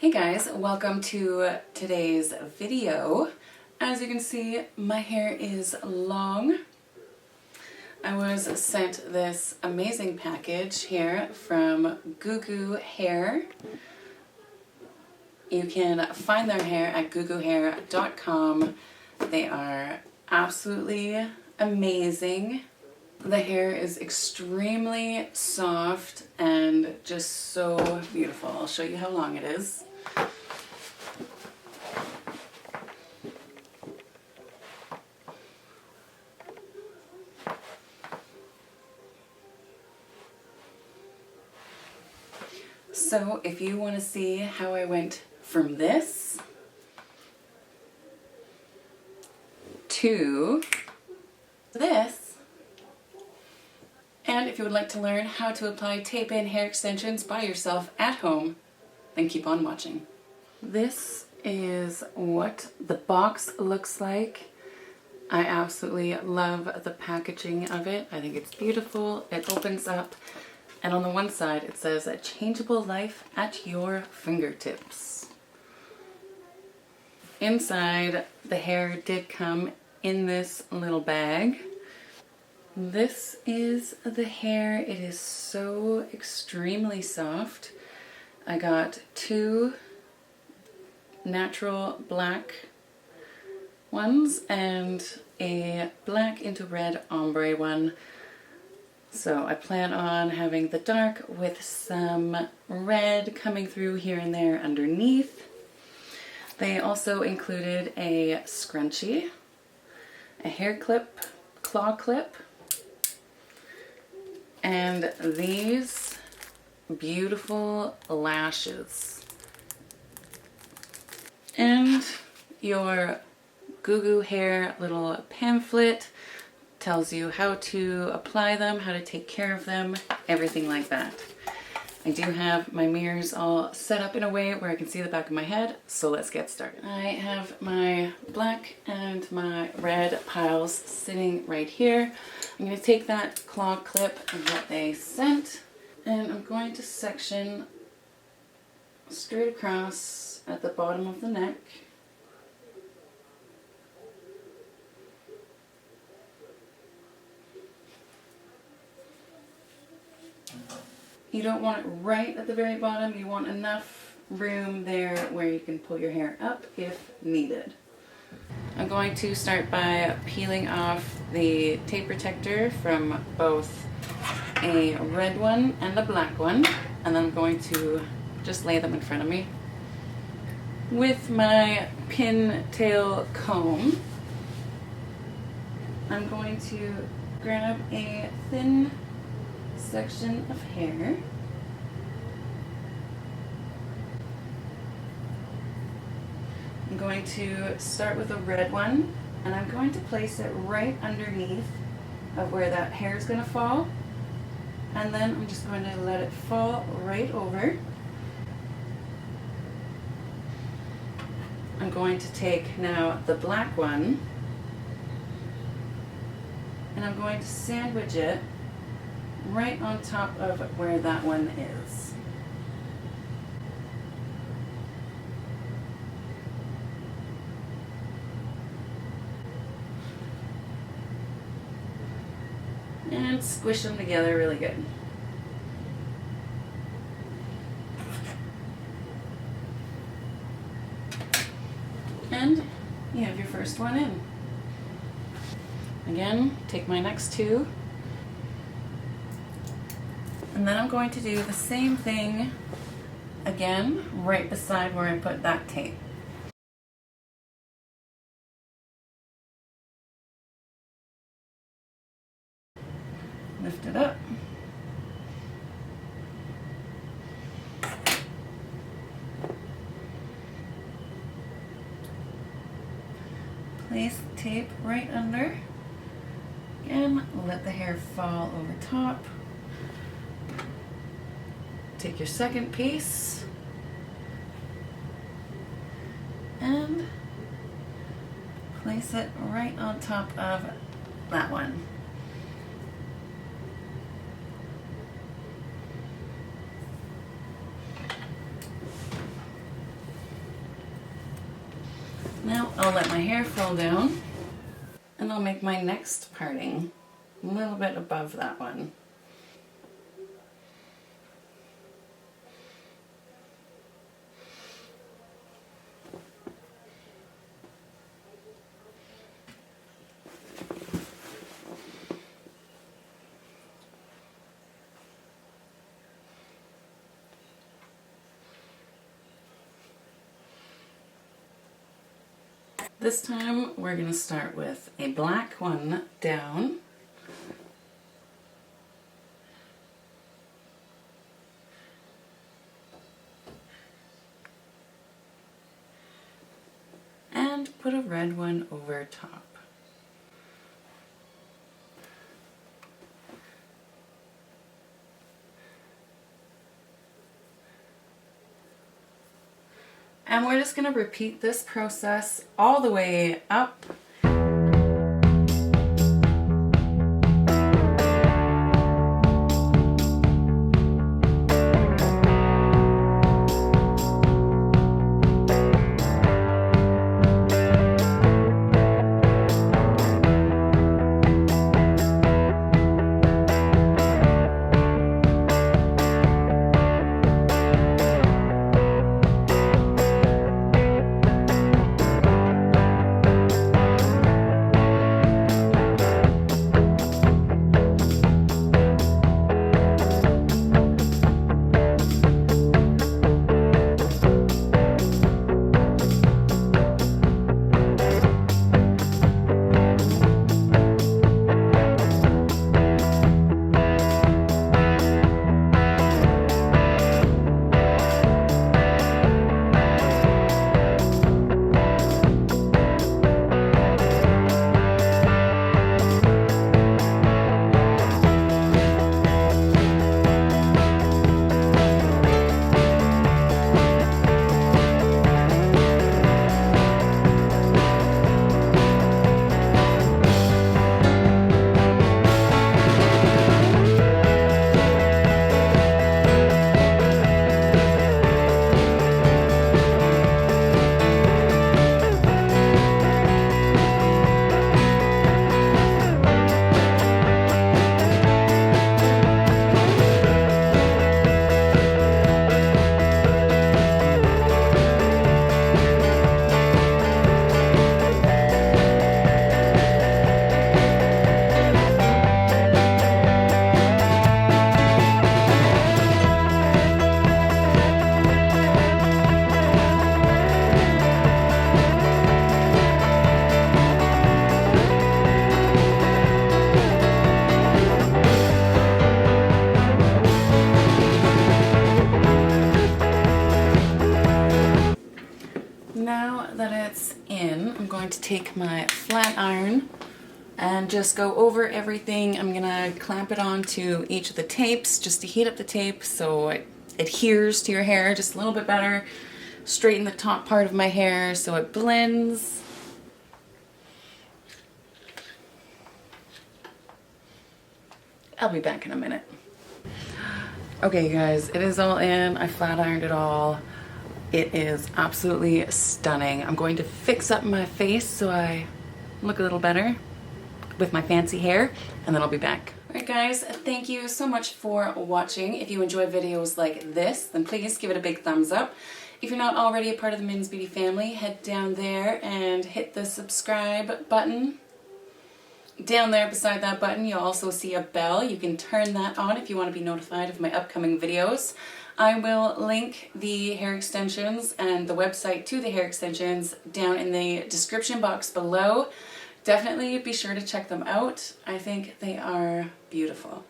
Hey guys, welcome to today's video. As you can see, my hair is long. I was sent this amazing package here from Goo Goo Hair. You can find their hair at googoohair.com. They are absolutely amazing. The hair is extremely soft and just so beautiful. I'll show you how long it is. So if you want to see how I went from this to this, and if you would like to learn how to apply tape-in hair extensions by yourself at home, then keep on watching. This is what the box looks like. I absolutely love the packaging of it. I think it's beautiful. It opens up, and on the one side it says a changeable life at your fingertips. Inside, the hair did come in this little bag. This is the hair. It is so extremely soft. I got two natural black ones and a black into red ombre one. So I plan on having the dark with some red coming through here and there underneath. They also included a scrunchie, a hair clip, claw clip, and these beautiful lashes. And your Goo Goo Hair little pamphlet tells you how to apply them, how to take care of them, everything like that. I do have my mirrors all set up in a way where I can see the back of my head, so let's get started. I have my black and my red piles sitting right here. I'm going to take that claw clip that they sent, and I'm going to section straight across at the bottom of the neck. You don't want it right at the very bottom. You want enough room there where you can pull your hair up if needed. I'm going to start by peeling off the tape protector from both a red one and a black one, and then I'm going to just lay them in front of me. With my pin tail comb, I'm going to grab a thin section of hair. I'm going to start with a red one, and I'm going to place it right underneath of where that hair is going to fall, and then I'm just going to let it fall right over. I'm going to take now the black one, and I'm going to sandwich it right on top of where that one is. And squish them together really good. And you have your first one in. Again, take my next two. And then I'm going to do the same thing again right beside where I put that tape. Lift it up. Place the tape right under. Again, let the hair fall over top. Take your second piece and place it right on top of that one. Now I'll let my hair fall down and I'll make my next parting a little bit above that one. This time we're going to start with a black one down. And put a red one over top. And we're just going to repeat this process all the way up. Now that it's in, I'm going to take my flat iron and just go over everything. I'm gonna clamp it onto each of the tapes just to heat up the tape so it adheres to your hair just a little bit better. Straighten the top part of my hair so it blends. I'll be back in a minute. Okay guys, it is all in. I flat ironed it all. It is absolutely stunning. I'm going to fix up my face so I look a little better with my fancy hair, and then I'll be back. Alright guys, thank you so much for watching. If you enjoy videos like this, then please give it a big thumbs up. If you're not already a part of the Mittens Beauty family, head down there and hit the subscribe button. Down there beside that button, you'll also see a bell. You can turn that on if you want to be notified of my upcoming videos. I will link the hair extensions and the website to the hair extensions down in the description box below. Definitely be sure to check them out. I think they are beautiful.